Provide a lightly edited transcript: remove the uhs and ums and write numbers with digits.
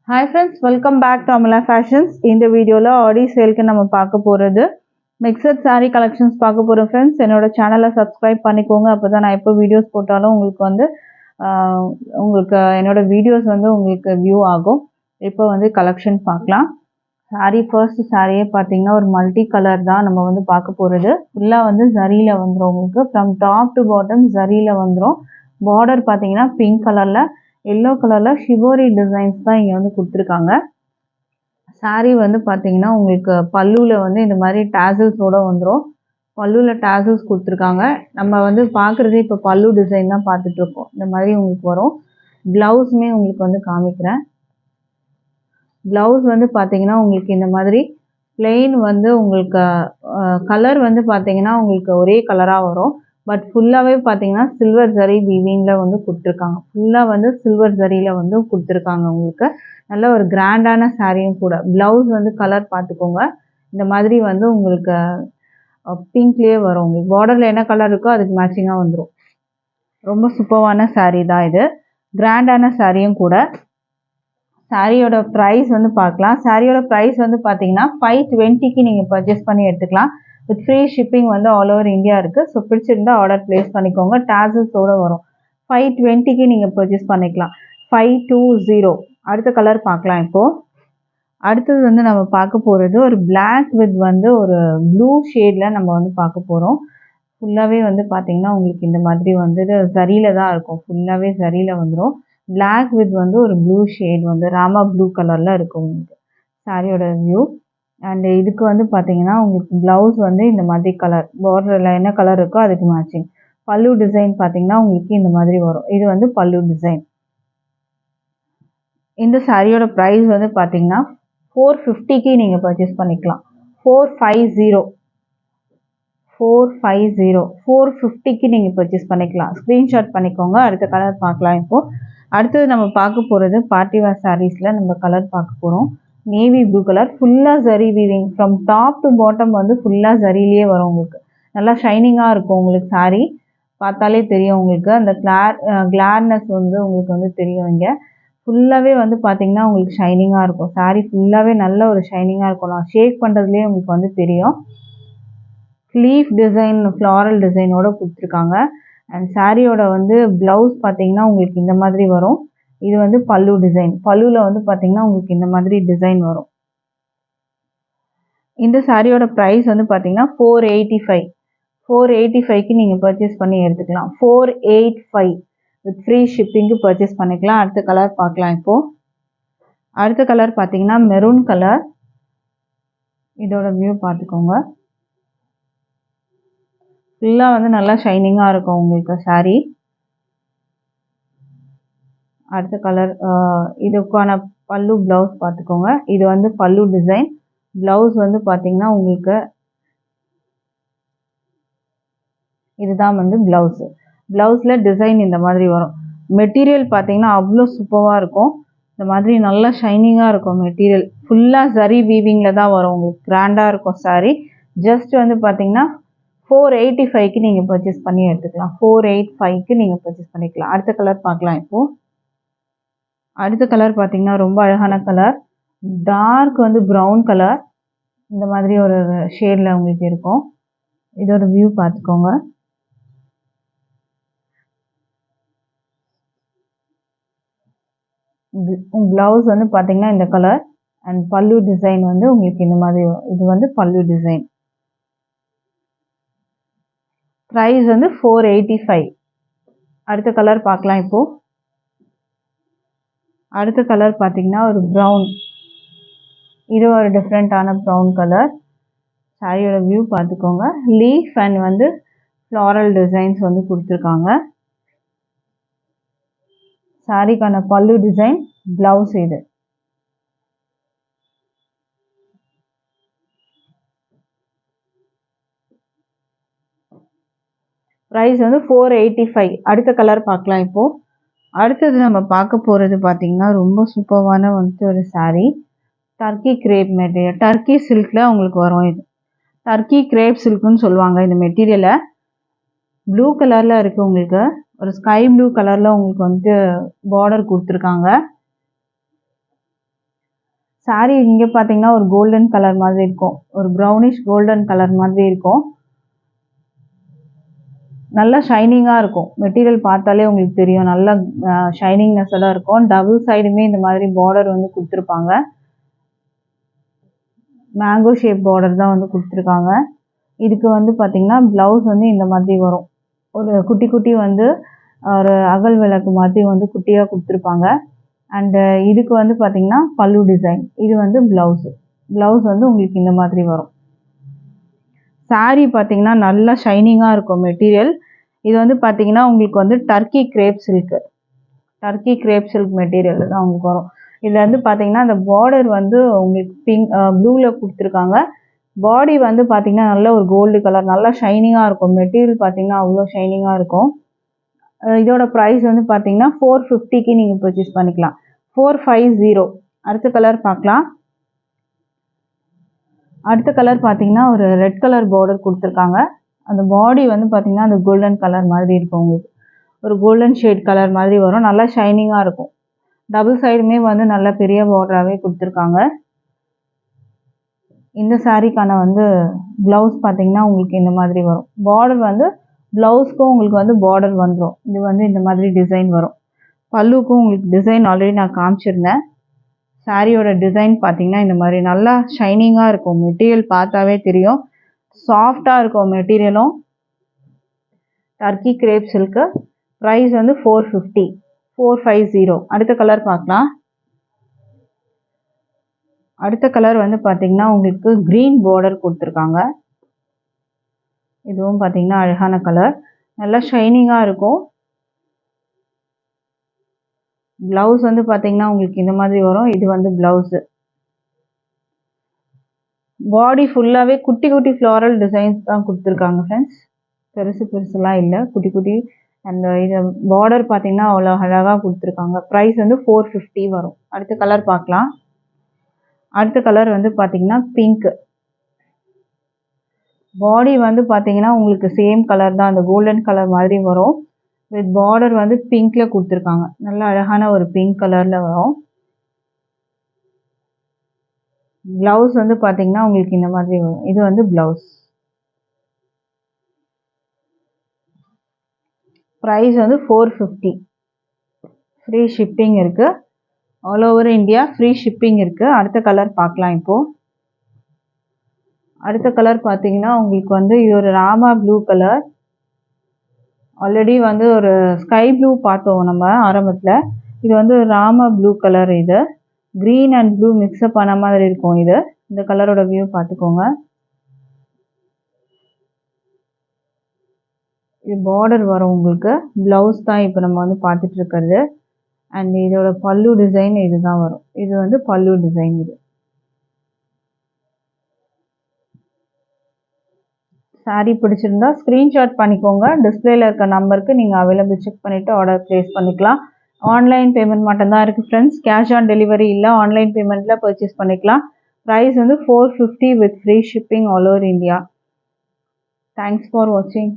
Hi friends, welcome back to Amala Fashions. இந்த வீடியோல ஆடி சேல்க்கு நம்ம பார்க்க போறது மிக்சட் saree collections பார்க்க போறோம் friends. என்னோட சேனலை சப்ஸ்கிரைப் பண்ணிக்கோங்க. அப்பதான் நான் எப்போ வீடியோஸ் போட்டாலும் உங்களுக்கு என்னோட வீடியோஸ் உங்களுக்கு வியூ ஆகும். இப்போ கலெக்ஷன் பார்க்கலாம். ஃபர்ஸ்ட் சாரியே பார்த்தீங்கன்னா ஒரு மல்டி கலர் தான் நம்ம பார்க்க போறது. ஃபுல்லா ஜரியில வந்துரும். உங்களுக்கு ஃப்ரம் டாப் டு பாட்டம் ஜரியில வந்துரும். பார்டர் பார்த்தீங்கன்னா பிங்க் கலர்ல எல்லோ கலர்ல ஷிவோரி டிசைன்ஸ் தான் இங்க கொடுத்துருக்காங்க. சாரீ பார்த்தீங்கன்னா உங்களுக்கு பல்லுவில் இந்த மாதிரி டேசல்ஸோட வந்துடும். பல்லுவில் டேசல்ஸ் கொடுத்துருக்காங்க. நம்ம பார்க்குறதே இப்போ பல்லு டிசைன் தான் பார்த்துட்டு இருக்கோம். இந்த மாதிரி உங்களுக்கு வரும். ப்ளவுஸுமே உங்களுக்கு காமிக்கிறேன். ப்ளவுஸ் பார்த்தீங்கன்னா உங்களுக்கு இந்த மாதிரி பிளெயின் உங்களுக்கு கலர் பார்த்தீங்கன்னா உங்களுக்கு ஒரே கலராக வரும். பட் ஃபுல்லாகவே பார்த்தீங்கன்னா சில்வர் ஜரி வீவிங்கில் கொடுத்துருக்காங்க. ஃபுல்லாக சில்வர் ஜரியில் கொடுத்துருக்காங்க. உங்களுக்கு நல்ல ஒரு கிராண்டான சாரியும் கூட. ப்ளவுஸ் கலர் பார்த்துக்கோங்க. இந்த மாதிரி உங்களுக்கு பிங்க்லேயே வரும். உங்களுக்கு பார்டரில் என்ன கலர் இருக்கோ அதுக்கு மேட்சிங்காக வந்துடும். ரொம்ப சூப்பரான சாரீ தான் இது. கிராண்டான சாரியும் கூட. சாரியோட ப்ரைஸ் பார்க்கலாம். சாரியோட ப்ரைஸ் பார்த்தீங்கன்னா 520க்கு நீங்கள் பர்ச்சேஸ் பண்ணி எடுத்துக்கலாம். With free shipping all over India இருக்குது. ஸோ பிடிச்சிருந்தா ஆர்டர் ப்ளேஸ் பண்ணிக்கோங்க. டேசல்ஸோடு வரும். 520க்கு நீங்கள் பர்ச்சேஸ் பண்ணிக்கலாம். 520. அடுத்த கலர் பார்க்கலாம். இப்போது அடுத்தது நம்ம பார்க்க போகிறது ஒரு பிளாக் வித் ஒரு ப்ளூ ஷேடில் நம்ம பார்க்க போகிறோம். ஃபுல்லாகவே பார்த்தீங்கன்னா உங்களுக்கு இந்த மாதிரி ஜரியில் தான் இருக்கும். ஃபுல்லாகவே ஜரியில் வந்துடும். பிளாக் வித் ஒரு ப்ளூ ஷேட் ராமா ப்ளூ கலரில் இருக்கும். உங்களுக்கு சாரியோட வியூ. அண்ட் இதுக்கு பார்த்தீங்கன்னா உங்களுக்கு ப்ளவுஸ் இந்த மாதிரி கலர் பார்டரில் என்ன கலர் இருக்கோ அதுக்கு மேட்சிங். பல்லு டிசைன் பார்த்தீங்கன்னா உங்களுக்கு இந்த மாதிரி வரும். இது பல்லு டிசைன். இந்த சாரியோட ப்ரைஸ் பார்த்தீங்கன்னா 450க்கு நீங்கள் பர்ச்சேஸ் பண்ணிக்கலாம். 450க்கு நீங்கள் பர்ச்சேஸ் பண்ணிக்கலாம். ஸ்க்ரீன்ஷாட் பண்ணிக்கோங்க. அடுத்த கலர் பார்க்கலாம். இப்போது அடுத்தது நம்ம பார்க்க போகிறது பார்ட்டிவேர் சாரீஸில் நம்ம கலர் பார்க்க போகிறோம். Navy blue colour. ஃபுல்லாக zari weaving from top to bottom ஃபுல்லாக ஜரியிலே வரும். உங்களுக்கு நல்லா ஷைனிங்காக இருக்கும். உங்களுக்கு சாரீ பார்த்தாலே தெரியும். உங்களுக்கு அந்த கிளார்னஸ் உங்களுக்கு தெரியும். இங்கே ஃபுல்லாகவே பார்த்தீங்கன்னா உங்களுக்கு ஷைனிங்காக இருக்கும். சாரீ ஃபுல்லாகவே நல்ல ஒரு ஷைனிங்காக இருக்கும். நான் ஷேக் பண்ணுறதுலேயே உங்களுக்கு தெரியும். லீஃப் டிசைன் ஃப்ளாரல் டிசைனோட கொடுத்துருக்காங்க. அண்ட் சாரியோட ப்ளவுஸ் பார்த்தீங்கன்னா உங்களுக்கு இந்த மாதிரி வரும். இது பல்லு டிசைன். பல்லுவில் பார்த்தீங்கன்னா உங்களுக்கு இந்த மாதிரி டிசைன் வரும். இந்த சாரியோட ப்ரைஸ் பார்த்தீங்கன்னா 485க்கு நீங்கள் பர்ச்சேஸ் பண்ணி எடுத்துக்கலாம். 485 வித் ஃப்ரீ ஷிப்பிங்க்கு பர்ச்சேஸ் பண்ணிக்கலாம். அடுத்த கலர் பார்க்கலாம். இப்போது அடுத்த கலர் பார்த்தீங்கன்னா மெரூன் கலர். இதோட வியூ பார்த்துக்கோங்க. ஃபுல்லாக நல்லா ஷைனிங்காக இருக்கும் உங்களுக்கு சாரீ. அடுத்த கலர் இதுக்கான பல்லு ப்ளவுஸ் பார்த்துக்கோங்க. இது பல்லு டிசைன். ப்ளவுஸ் பார்த்தீங்கன்னா உங்களுக்கு இதுதான் ப்ளவுஸு. ப்ளவுஸில் டிசைன் இந்த மாதிரி வரும். மெட்டீரியல் பார்த்தீங்கன்னா அவ்வளோ சூப்பராக இருக்கும். இந்த மாதிரி நல்லா ஷைனிங்காக இருக்கும் மெட்டீரியல். ஃபுல்லாக ஜரி வீவிங்கில் தான் வரும். உங்களுக்கு கிராண்டாக இருக்கும் சாரீ. ஜஸ்ட் பார்த்தீங்கன்னா 485க்கு நீங்கள் பர்ச்சேஸ் பண்ணி எடுத்துக்கலாம். 485க்கு நீங்கள் பர்ச்சேஸ் பண்ணிக்கலாம். அடுத்த கலர் பார்க்கலாம். இப்போது அடுத்த கலர் பார்த்தீங்கன்னா ரொம்ப அழகான கலர். Dark brown colour. இந்த மாதிரி ஒரு ஷேடில் உங்களுக்கு இருக்கும். இதோட வியூ பார்த்துக்கோங்க. ப்ளவுஸ் பார்த்தீங்கன்னா இந்த கலர். அண்ட் பல்லு டிசைன் உங்களுக்கு இந்த மாதிரி வரும். இது பல்லு டிசைன். ப்ரைஸ் 485. அடுத்த கலர் பார்க்கலாம். இப்போது அடுத்த கலர் பார்த்தீங்கன்னா ஒரு ப்ரௌன். இது ஒரு டிஃப்ரெண்ட்டான ப்ரௌன் கலர். சாரியோட வியூ பார்த்துக்கோங்க. லீஃப் அண்ட் ஃப்ளாரல் டிசைன்ஸ் கொடுத்துருக்காங்க. சாரிக்கான பல்லு டிசைன். ப்ளவுஸ் இது. ப்ரைஸ் 485. அடுத்த கலர் பார்க்கலாம். இப்போது அடுத்தது நம்ம பார்க்க போகிறது பார்த்தீங்கன்னா ரொம்ப சூப்பரான ஒரு sari. Turkey crepe material. Turkey சில்கில் உங்களுக்கு வரும். இது டர்க்கி கிரேப் சில்க்குன்னு சொல்லுவாங்க. இந்த மெட்டீரியலை ப்ளூ கலரில் இருக்குது. உங்களுக்கு ஒரு ஸ்கை ப்ளூ கலரில் உங்களுக்கு பார்டர் கொடுத்துருக்காங்க. சாரீ இங்கே பார்த்தீங்கன்னா ஒரு கோல்டன் கலர் மாதிரி இருக்கும், ஒரு ப்ரௌனிஷ் கோல்டன் கலர் மாதிரி இருக்கும். நல்லா ஷைனிங்காக இருக்கும். மெட்டீரியல் பார்த்தாலே உங்களுக்கு தெரியும், நல்லா ஷைனிங்னஸ் எல்லாம் இருக்கும். டபுள் சைடுமே இந்த மாதிரி பார்டர் வந்து கொடுத்துருப்பாங்க. மேங்கோ ஷேப் பார்டர் தான் வந்து கொடுத்துருக்காங்க. இதுக்கு வந்து பார்த்தீங்கன்னா ப்ளவுஸ் வந்து இந்த மாதிரி வரும். ஒரு குட்டி குட்டி வந்து ஒரு அகல் விளக்கு மாதிரி வந்து குட்டியாக கொடுத்துருப்பாங்க. அண்டு இதுக்கு வந்து பார்த்தீங்கன்னா பல்லு டிசைன். இது வந்து ப்ளவுஸ் வந்து உங்களுக்கு இந்த மாதிரி வரும். சாரீ பார்த்தீங்கன்னா நல்லா ஷைனிங்காக இருக்கும் மெட்டீரியல். இது வந்து பார்த்தீங்கன்னா உங்களுக்கு வந்து டர்க்கி கிரேப் சில்க் மெட்டீரியல் தான் உங்களுக்கு வரும். இதில் வந்து பார்த்தீங்கன்னா அந்த பார்டர் வந்து உங்களுக்கு பிங்க் ப்ளூவில் கொடுத்துருக்காங்க. பாடி வந்து பார்த்தீங்கன்னா நல்ல ஒரு கோல்டு கலர், நல்லா ஷைனிங்காக இருக்கும். மெட்டீரியல் பார்த்தீங்கன்னா அவ்வளோ ஷைனிங்காக இருக்கும். இதோட ப்ரைஸ் வந்து பார்த்தீங்கன்னா 450க்கு நீங்கள் பர்ச்சேஸ் பண்ணிக்கலாம். 450. அடுத்த கலர் பார்க்கலாம். அடுத்த கலர் பார்த்தீங்கன்னா ஒரு ரெட் கலர் பார்டர் கொடுத்துருக்காங்க. அந்த பாடி வந்து பார்த்தீங்கன்னா அந்த கோல்டன் கலர் மாதிரி இருக்கும். உங்களுக்கு ஒரு கோல்டன் ஷேட் கலர் மாதிரி வரும். நல்லா ஷைனிங்காக இருக்கும். டபுள் சைடுமே வந்து நல்ல பெரிய பார்டராகவே கொடுத்துருக்காங்க. இந்த சாரீக்கான வந்து ப்ளவுஸ் பார்த்தீங்கன்னா உங்களுக்கு இந்த மாதிரி வரும். பார்டர் வந்து ப்ளவுஸ்க்கும் உங்களுக்கு வந்து பார்டர் வந்துடும். இது வந்து இந்த மாதிரி டிசைன் வரும். பல்லுக்கும் உங்களுக்கு டிசைன் ஆல்ரெடி நான் காமிச்சிருந்தேன். சாரியோட டிசைன் பார்த்தீங்கன்னா இந்த மாதிரி நல்லா ஷைனிங்காக இருக்கும். மெட்டீரியல் பார்த்தாவே தெரியும், சாஃப்டாக இருக்கும் மெட்டீரியலும். Turkey crepe silk. ப்ரைஸ் வந்து 450. அடுத்த கலர் பார்க்கலாம். அடுத்த கலர் வந்து பார்த்தீங்கன்னா உங்களுக்கு க்ரீன் பார்டர் கொடுத்துருக்காங்க. இதுவும் பார்த்தீங்கன்னா அழகான கலர், நல்லா ஷைனிங்காக இருக்கும். ப்ளவுஸ் வந்து பார்த்தீங்கன்னா உங்களுக்கு இந்த மாதிரி வரும். இது வந்து ப்ளவுஸு. பாடி ஃபுல்லாகவே குட்டி குட்டி ஃப்ளாரல் டிசைன்ஸ் தான் கொடுத்துருக்காங்க ஃப்ரெண்ட்ஸ். பெருசுலாம் இல்லை, குட்டி குட்டி. அந்த இது பார்டர் பார்த்தீங்கன்னா அவ்வளோ அழகாக கொடுத்துருக்காங்க. ப்ரைஸ் வந்து 450 வரும். அடுத்த கலர் பார்க்கலாம். அடுத்த கலர் வந்து பார்த்தீங்கன்னா பிங்க்கு. பாடி வந்து பார்த்தீங்கன்னா உங்களுக்கு சேம் கலர் தான், அந்த கோல்டன் கலர் மாதிரி வரும். வித் பார்டர் வந்து பிங்க்கில் கொடுத்துருக்காங்க. நல்ல அழகான ஒரு பிங்க் கலரில் வரும். ப்ளவுஸ் வந்து பார்த்தீங்கன்னா உங்களுக்கு இந்த மாதிரி வரும். இது வந்து ப்ளவுஸ். ப்ரைஸ் வந்து 450. ஃப்ரீ ஷிப்பிங் இருக்குது. All over India free shipping இருக்குது. அடுத்த கலர் பார்க்கலாம். இப்போது அடுத்த கலர் பார்த்தீங்கன்னா உங்களுக்கு வந்து இது ஒரு ராமா ப்ளூ கலர். ஆல்ரெடி வந்து ஒரு ஸ்கை ப்ளூ பார்த்தோம் நம்ம ஆரம்பத்தில். இது வந்து ராமா ப்ளூ கலர். இது க்ரீன் அண்ட் ப்ளூ மிக்ஸ்அப் பண்ண மாதிரி இருக்கும். இது இந்த கலரோட வியூ பார்த்துக்கோங்க. இது பார்டர் வரும் உங்களுக்கு. ப்ளவுஸ் தான் இப்போ நம்ம வந்து பார்த்துட்டு இருக்கிறது. அண்ட் இதோட பல்லு டிசைன் இதுதான் வரும். இது வந்து பல்லு டிசைன். இது சாரீ பிடிச்சிருந்தா ஸ்க்ரீன்ஷாட் பண்ணிக்கோங்க. டிஸ்பிளேல இருக்க நம்பருக்கு நீங்கள் அவைலபிள் செக் பண்ணிவிட்டு ஆர்டர் ப்ளேஸ் பண்ணிக்கலாம். ஆன்லைன் பேமெண்ட் மட்டும்தான் இருக்குது ஃப்ரெண்ட்ஸ். கேஷ் ஆன் டெலிவரி இல்லை. ஆன்லைன் பேமெண்ட்டில் பர்ச்சேஸ் பண்ணிக்கலாம். ப்ரைஸ் வந்து 450 with free shipping all over India. Thanks for வாட்சிங்.